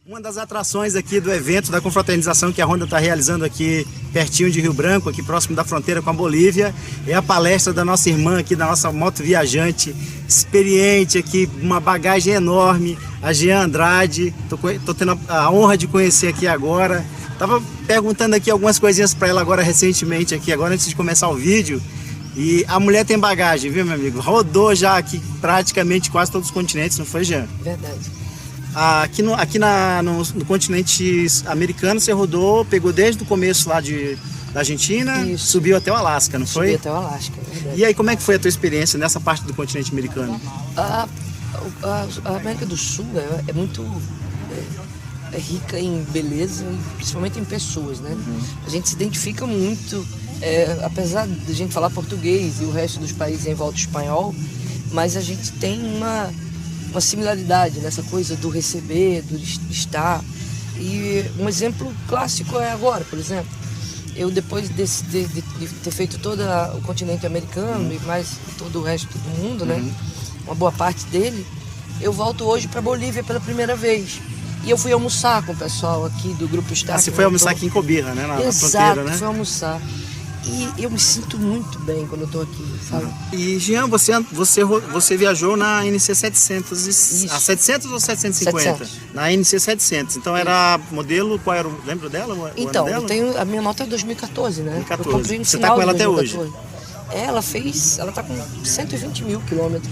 Uma das atrações aqui do evento da confraternização que a Honda está realizando aqui pertinho de Rio Branco, aqui próximo da fronteira com a Bolívia, é a palestra da nossa irmã aqui, da nossa moto viajante, experiente aqui, uma bagagem enorme, a Jean Andrade. Tô tendo a honra de conhecer aqui agora. Tava perguntando aqui algumas coisinhas para ela agora recentemente aqui, agora antes de começar o vídeo. E a mulher tem bagagem, viu, meu amigo? Rodou já aqui praticamente quase todos os continentes, não foi, Jean? Verdade. Aqui no continente americano você rodou, pegou desde o começo lá da Argentina, Isso. Subiu até o Alasca, não foi? Subi até o Alasca, verdade. E aí, como é que foi a tua experiência nessa parte do continente americano? A América do Sul é muito rica em beleza e principalmente em pessoas, né? A gente se identifica muito, apesar de a gente falar português e o resto dos países em volta espanhol, mas a gente tem uma similaridade nessa coisa do receber, do estar. E um exemplo clássico é agora, por exemplo. Eu, depois de ter feito todo o continente americano e mais todo o resto do mundo, né? Uma boa parte dele, eu volto hoje para Bolívia pela primeira vez. E eu fui almoçar com o pessoal aqui do Grupo Stark. Você foi almoçar aqui em Cobirra, né? Na Exato, fronteira, né? fui almoçar. E eu me sinto muito bem quando eu tô aqui, sabe? E Jean, você viajou na NC 700, a 700 ou 750? 700. Na NC 700. Então era modelo, qual era lembra dela? Então, eu tenho, a minha moto é 2014, né? 2014. Eu comprei no Você final tá com ela de até hoje? 2014. Ela tá com 120 mil quilômetros.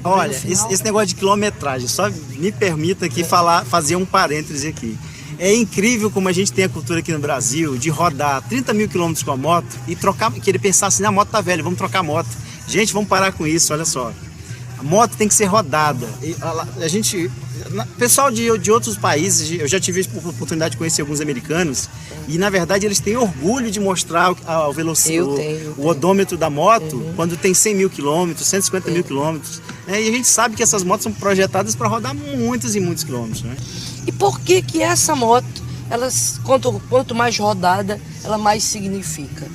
Olha, esse negócio de quilometragem, só me permita aqui fazer um parêntese aqui. É incrível como a gente tem a cultura aqui no Brasil de rodar 30 mil quilômetros com a moto e querer pensar assim, a moto tá velha, vamos trocar a moto. Gente, vamos parar com isso, olha só. A moto tem que ser rodada. Pessoal de outros países, eu já tive a oportunidade de conhecer alguns americanos e na verdade eles têm orgulho de mostrar o odômetro da moto quando tem 100 mil quilômetros, 150 mil quilômetros. E a gente sabe que essas motos são projetadas para rodar muitos e muitos quilômetros, né? E por que essa moto, quanto mais rodada, ela mais significa?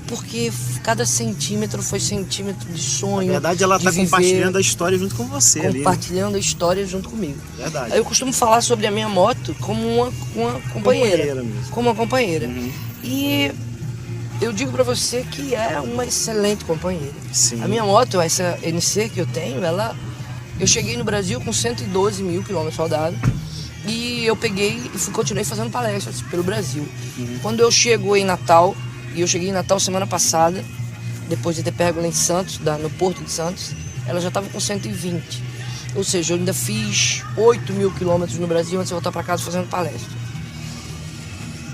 Porque cada centímetro foi centímetro de sonho. Na verdade, ela está compartilhando a história junto com você ali. Compartilhando a história junto comigo. Verdade. Eu costumo falar sobre a minha moto como uma companheira. Como uma companheira. E eu digo para você que é uma excelente companheira. Sim. A minha moto, essa NC que eu tenho, eu cheguei no Brasil com 112 mil quilômetros rodados. E eu peguei e continuei fazendo palestras pelo Brasil. Quando eu chego em Natal, e eu cheguei em Natal semana passada, depois de ter pego lá em Santos, no Porto de Santos, ela já estava com 120. Ou seja, eu ainda fiz 8 mil quilômetros no Brasil antes de voltar para casa fazendo palestra.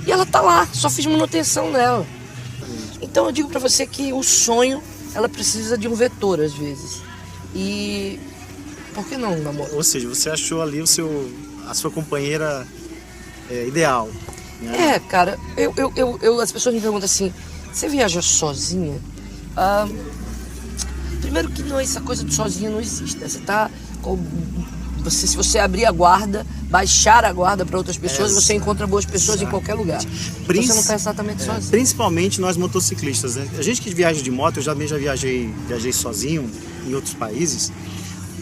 E ela tá lá, só fiz manutenção nela. Então eu digo para você que o sonho, ela precisa de um vetor às vezes. E por que não, namoro? Ou seja, você achou ali a sua companheira ideal. Né? Cara, as pessoas me perguntam assim, você viaja sozinha? Primeiro que não, essa coisa de sozinha não existe, né? Se você abrir a guarda, baixar a guarda para outras pessoas, você encontra boas pessoas em qualquer lugar. Então você não está exatamente sozinho. Principalmente nós motociclistas, né? A gente que viaja de moto, eu já viajei sozinho em outros países.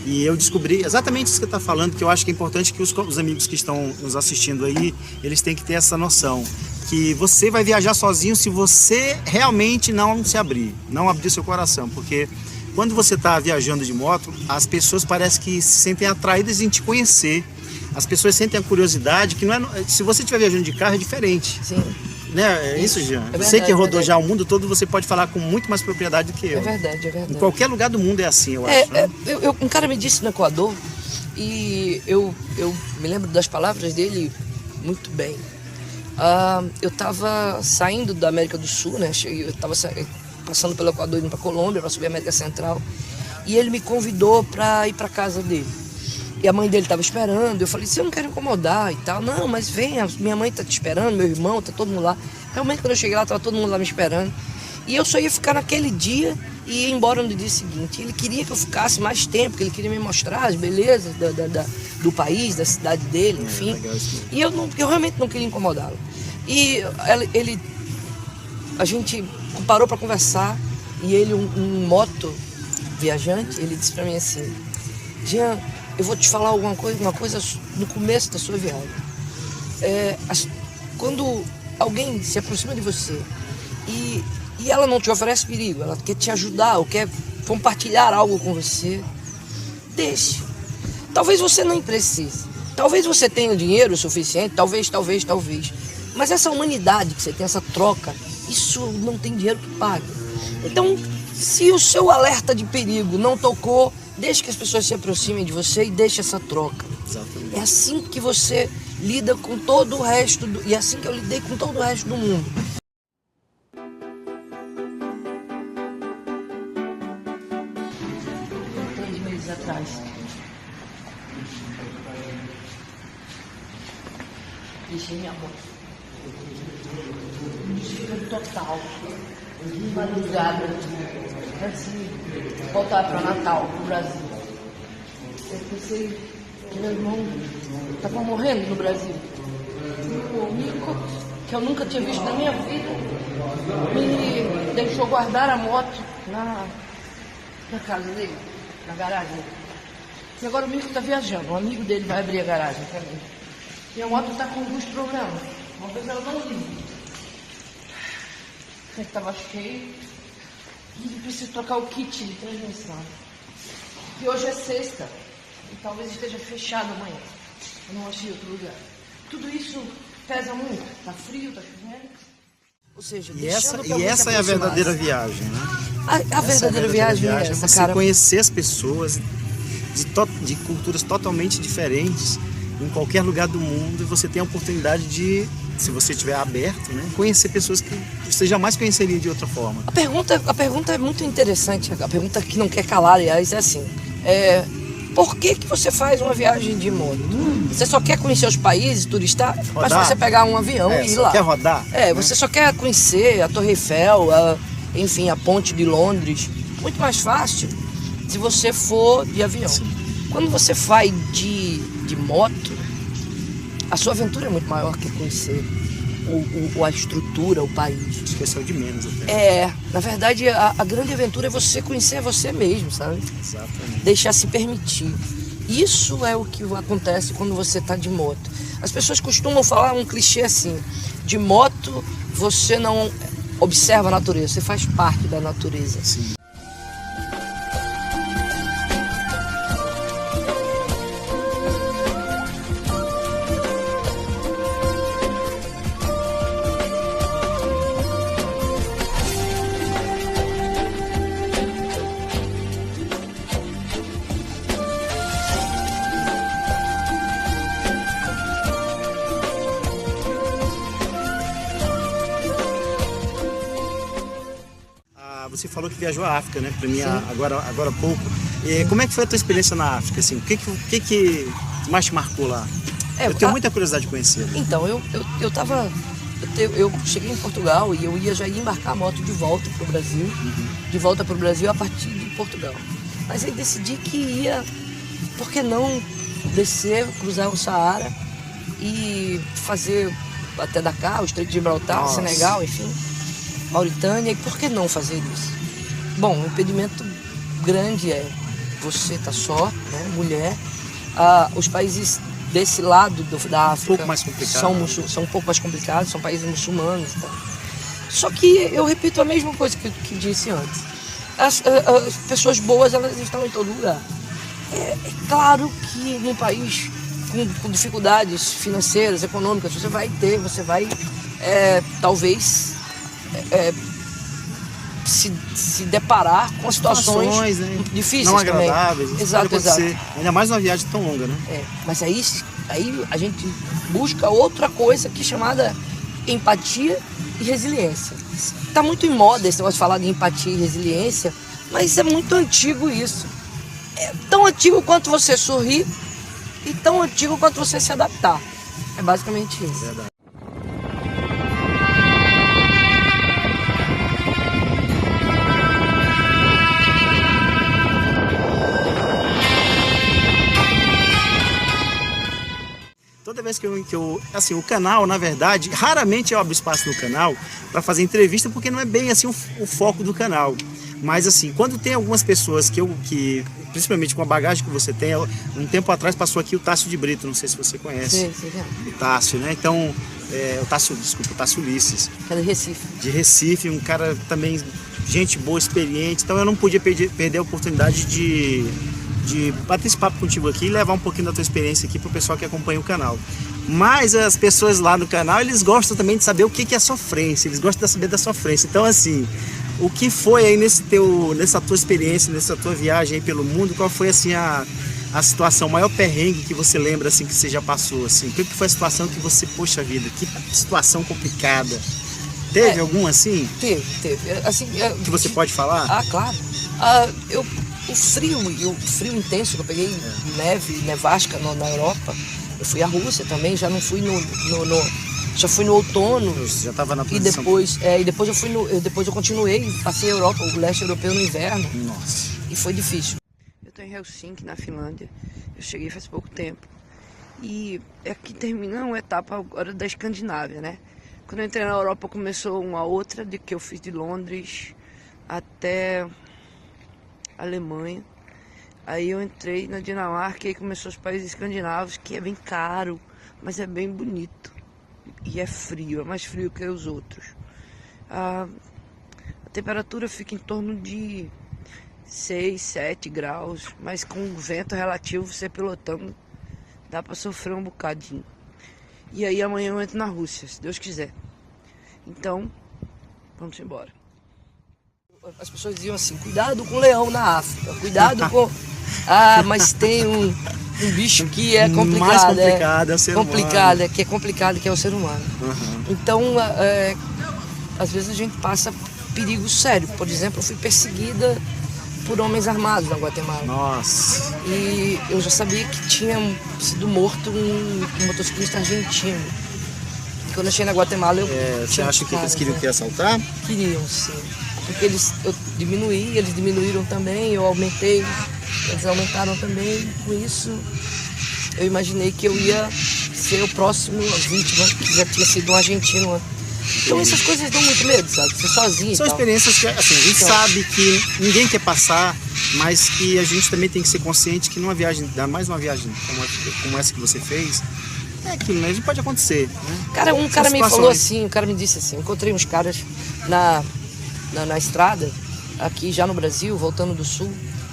E eu descobri exatamente isso que você está falando, que eu acho que é importante que os amigos que estão nos assistindo aí, eles têm que ter essa noção, que você vai viajar sozinho se você realmente não se abrir, não abrir seu coração, porque quando você está viajando de moto, as pessoas parecem que se sentem atraídas em te conhecer, as pessoas sentem a curiosidade, que não é, se você estiver viajando de carro é diferente. Sim. Né? É isso, Jean. Você que rodou já o mundo todo, você pode falar com muito mais propriedade do que eu. É verdade. Em qualquer lugar do mundo é assim, eu acho. Né? Um cara me disse no Equador, e eu me lembro das palavras dele muito bem. Eu estava saindo da América do Sul, né? Eu estava passando pelo Equador, indo para Colômbia, para subir a América Central, e ele me convidou para ir para casa dele. E a mãe dele estava esperando, eu falei, você não quer incomodar e tal. Não, mas vem, minha mãe está te esperando, meu irmão, tá todo mundo lá. Realmente, quando eu cheguei lá, estava todo mundo lá me esperando. E eu só ia ficar naquele dia e ia embora no dia seguinte. Ele queria que eu ficasse mais tempo, porque ele queria me mostrar as belezas do país, da cidade dele, enfim. E eu realmente não queria incomodá-lo. E a gente parou para conversar e ele, um moto viajante, ele disse para mim assim, Jean, eu vou te falar uma coisa no começo da sua viagem. Quando alguém se aproxima de você e ela não te oferece perigo, ela quer te ajudar ou quer compartilhar algo com você, deixe. Talvez você nem precise. Talvez você tenha dinheiro suficiente, talvez. Mas essa humanidade que você tem, essa troca, isso não tem dinheiro que pague. Então, se o seu alerta de perigo não tocou, deixe que as pessoas se aproximem de você e deixe essa troca. Exatamente. É assim que você lida com todo o resto, e é assim que eu lidei com todo o resto do mundo. 3 meses atrás. Deixei minha mão. Desespero total. Madrugada. Assim, voltar para Natal, no Brasil. Eu pensei que meu irmão estava morrendo no Brasil. O Mico, que eu nunca tinha visto na minha vida, me deixou guardar a moto na casa dele, na garagem dele. E agora o Mico está viajando, um amigo dele vai abrir a garagem para mim. E a moto está com alguns problemas. Uma vez ela não liga. Estava cheio e preciso trocar o kit de transmissão. E hoje é sexta e talvez esteja fechado amanhã. Eu não achei outro lugar. Tudo isso pesa muito. Tá frio, tá chovendo. Ou seja, E essa é a verdadeira viagem, né? A verdadeira viagem é essa, você cara. conhecer as pessoas de culturas totalmente diferentes em qualquer lugar do mundo, e você tem a oportunidade de, se você estiver aberto, né, conhecer pessoas que você jamais conheceria de outra forma. A pergunta é muito interessante. A pergunta que não quer calar, aliás, é assim: por que você faz uma viagem de moto? Você só quer conhecer os países, turistar? Mas se você pegar um avião e ir lá. Quer rodar? Você só quer conhecer a Torre Eiffel, enfim, a ponte de Londres. Muito mais fácil se você for de avião. Sim. Quando você vai de moto, a sua aventura é muito maior que conhecer a estrutura, o país. Esqueceu de menos até. Na verdade, a grande aventura é você conhecer você mesmo, sabe? Exatamente. Deixar se permitir. Isso é o que acontece quando você está de moto. As pessoas costumam falar um clichê assim: de moto você não observa a natureza, você faz parte da natureza. Sim. Você falou que viajou à África, né? Para mim, agora há pouco. E como é que foi a tua experiência na África? Assim, o que mais te marcou lá? Eu tenho muita curiosidade de conhecer. Então, eu cheguei em Portugal e eu já ia embarcar a moto de volta para o Brasil. De volta para o Brasil a partir de Portugal. Mas aí decidi que ia, por que não descer, cruzar o Saara e fazer até Dakar, o Estreito de Gibraltar, Senegal, enfim, Mauritânia. E por que não fazer isso? Bom, o impedimento grande é você tá só, né, mulher. Os países desse lado da África são um pouco mais complicados, são países muçulmanos e tal. Só que eu repito a mesma coisa que disse antes. As pessoas boas, elas estão em todo lugar. É claro que num país com dificuldades financeiras, econômicas, você vai talvez se deparar com situações né, difíceis, não agradáveis. Também. Exato. Ainda mais numa viagem tão longa, né? Mas aí a gente busca outra coisa que é chamada empatia e resiliência. Está muito em moda esse negócio de falar de empatia e resiliência, mas é muito antigo isso. É tão antigo quanto você sorrir e tão antigo quanto você se adaptar. É basicamente isso. Verdade. Toda vez que eu assim, o canal, na verdade, raramente eu abro espaço no canal para fazer entrevista, porque não é bem assim o foco do canal. Mas assim, quando tem algumas pessoas que principalmente com a bagagem que você tem, um tempo atrás passou aqui o Tássio de Brito, não sei se você conhece. Sim, já. O Tássio, né? Então, o Tássio Ulisses. É do Recife. De Recife, um cara também, gente boa, experiente. Então eu não podia perder a oportunidade de bater esse papo contigo aqui e levar um pouquinho da tua experiência aqui pro pessoal que acompanha o canal. Mas as pessoas lá no canal, eles gostam também de saber o que é sofrência, eles gostam de saber da sofrência. Então assim, o que foi aí nessa tua experiência, nessa tua viagem aí pelo mundo, qual foi assim a situação, o maior perrengue que você lembra assim que você já passou? Assim? O que foi a situação que você, poxa vida, que situação complicada? Teve algum assim? Teve. Assim, que você pode falar? Ah, claro. O frio intenso que eu peguei, nevasca na Europa. Eu fui à Rússia também, já não fui já fui no outono. Você já estava na posição. E depois eu continuei, passei a Europa, o leste europeu no inverno. Nossa. E foi difícil. Eu estou em Helsinki, na Finlândia. Eu cheguei faz pouco tempo. E aqui termina uma etapa agora da Escandinávia, né? Quando eu entrei na Europa começou uma outra, de que eu fiz de Londres até Alemanha. Aí eu entrei na Dinamarca e aí começou os países escandinavos, que é bem caro, mas é bem bonito. E é frio, é mais frio que os outros. A temperatura fica em torno de 6, 7 graus, mas com o vento relativo, você pilotando, dá pra sofrer um bocadinho. E aí amanhã eu entro na Rússia, se Deus quiser. Então, vamos embora. As pessoas diziam assim, cuidado com o leão na África, cuidado com... mas tem um bicho que é complicado. Mais complicado é o ser humano. Que é complicado, que é o ser humano. Uhum. Então, às vezes a gente passa perigo sério. Por exemplo, eu fui perseguida por homens armados na Guatemala. Nossa. E eu já sabia que tinha sido morto um motociclista argentino. E quando eu cheguei na Guatemala, você acha que eles queriam te assaltar? Queriam, sim. Porque eu diminuí, eles diminuíram também, eu aumentei, eles aumentaram também. Com isso, eu imaginei que eu ia ser o próximo vítima, que já tinha sido um argentino. Então essas coisas dão muito medo, sabe? Você sozinho. São experiências que assim, a gente sabe que ninguém quer passar, mas que a gente também tem que ser consciente que numa viagem, ainda mais uma viagem como essa que você fez, é aquilo, né? Pode acontecer. Né? Cara, um cara me falou assim, um cara me disse assim, encontrei uns caras na estrada, aqui já no Brasil, voltando do sul,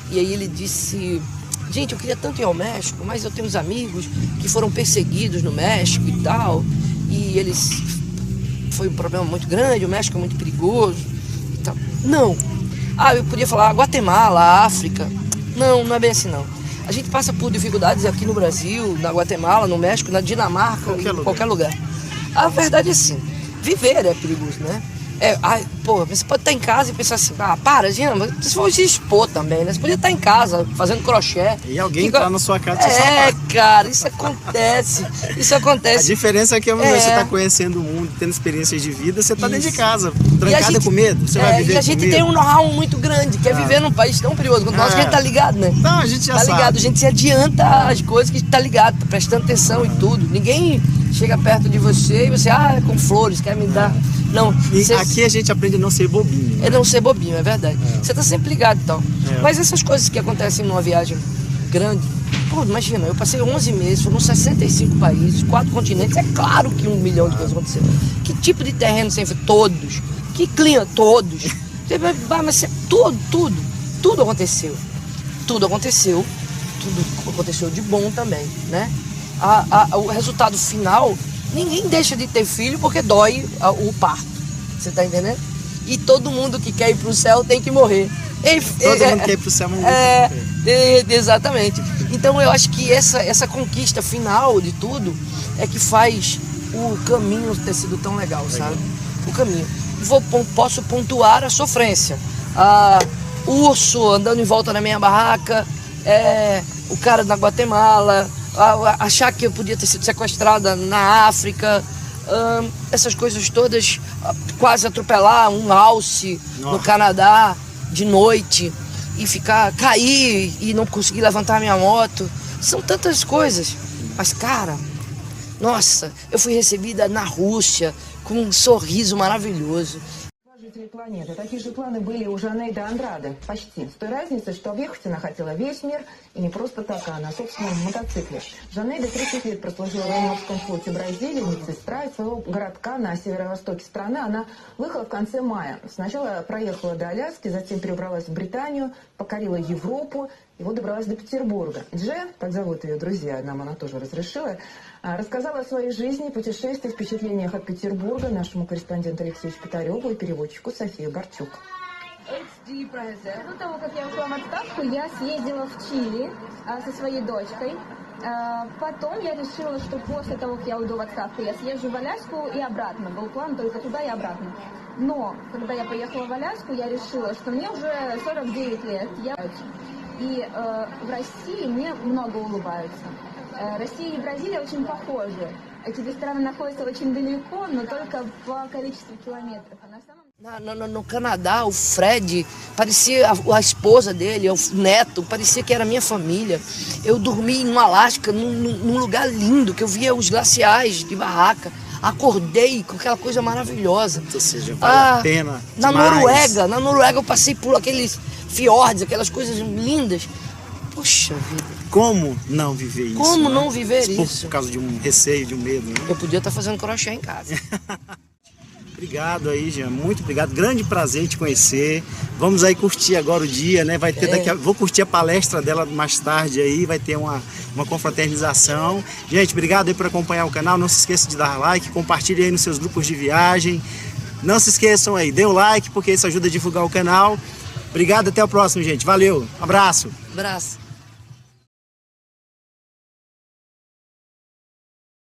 e aí ele disse, gente, eu queria tanto ir ao México, mas eu tenho uns amigos que foram perseguidos no México e tal, e eles... Foi um problema muito grande, o México é muito perigoso e tal. Não. Eu podia falar Guatemala, África. Não é bem assim não. A gente passa por dificuldades aqui no Brasil, na Guatemala, no México, na Dinamarca, em qualquer lugar. A verdade é assim, viver é perigoso, né? Você pode estar em casa e pensar assim, para, Jean, você vai se expor também, né? Você podia estar em casa, fazendo crochê. E alguém entrar na sua casa e você cara, isso acontece. A diferença é que você está conhecendo o mundo, tendo experiências de vida, você está dentro de casa, trancada com medo, você vai viver e a gente tem um know-how muito grande, que é viver num país tão perigoso quanto o nosso, que a gente tá ligado, né? Não, a gente já sabe. Ligado, a gente se adianta as coisas que a gente tá ligado, tá prestando atenção e tudo. Ninguém chega perto de você e você, com flores, quer me dar... Não, aqui a gente aprende a não ser bobinho. Né? É não ser bobinho, é verdade. Você tá sempre ligado e tal. Mas essas coisas que acontecem numa viagem grande, imagina, eu passei 11 meses, foram 65 países, 4 continentes, é claro que 1 milhão de coisas aconteceram. Que tipo de terreno você enfrentou? Todos. Que clima? Todos. Mas tudo aconteceu. Tudo aconteceu de bom também, né? O resultado final, ninguém deixa de ter filho porque dói o parto. Você tá entendendo? E todo mundo que quer ir pro céu tem que morrer. Todo mundo quer ir pro céu, mas exatamente. Então eu acho que essa conquista final de tudo é que faz o caminho ter sido tão legal, sabe? O caminho. Posso pontuar a sofrência. Urso andando em volta na minha barraca, o cara na Guatemala, achar que eu podia ter sido sequestrada na África, essas coisas todas, quase atropelar um alce no Canadá de noite e cair e não conseguir levantar minha moto. São tantas coisas. Mas, cara, nossa, eu fui recebida na Rússia com um sorriso maravilhoso. Жители планеты. Такие же планы были у Жанейды Андрады. Почти. С той разницей, что объехать она хотела весь мир, и не просто так, а на собственном мотоцикле. Жанейда 30 лет прослужила в военно-морском флоте Бразилии, медсестра. Из своего городка на северо-востоке страны она выехала в конце мая. Сначала проехала до Аляски, затем перебралась в Британию, покорила Европу, и вот добралась до Петербурга. Дже, так зовут ее друзья, нам она тоже разрешила, рассказала о своей жизни, путешествиях, впечатлениях от Петербурга нашему корреспонденту Алексею Шпитареву и переводчику Софии Барчук. До того, как я ушла в отставку, я съездила в Чили со своей дочкой. Потом я решила, что после того, как я уйду в отставку, я съезжу в Аляску и обратно. Был план только туда и обратно. Но, когда я поехала в Аляску, я решила, что мне уже 49 лет. И в России мне много улыбаются. Россия и Бразилия очень похожи. Эти две страны находятся очень далеко, но только по количеству километров. А на самом... No Canadá, o Fred parecia a esposa dele, o neto, parecia que era minha família. Eu dormi no Alasca, num lugar lindo, que eu via os glaciais de barraca. Acordei com aquela coisa maravilhosa. Ou seja, vale a pena Na Noruega eu passei por aqueles fiordes, aquelas coisas lindas. Poxa vida. Como não viver isso? Como né? não viver isso? Por causa de um receio, de um medo, né? Eu podia estar fazendo crochê em casa. Obrigado aí, Jean. Muito obrigado. Grande prazer em te conhecer. Vamos aí curtir agora o dia, né? Vai ter vou curtir a palestra dela mais tarde aí. Vai ter uma confraternização. Gente, obrigado aí por acompanhar o canal. Não se esqueça de dar like, compartilhe aí nos seus grupos de viagem. Não se esqueçam aí, dê o like porque isso ajuda a divulgar o canal. Obrigado, até o próximo, gente. Valeu, abraço. Abraço.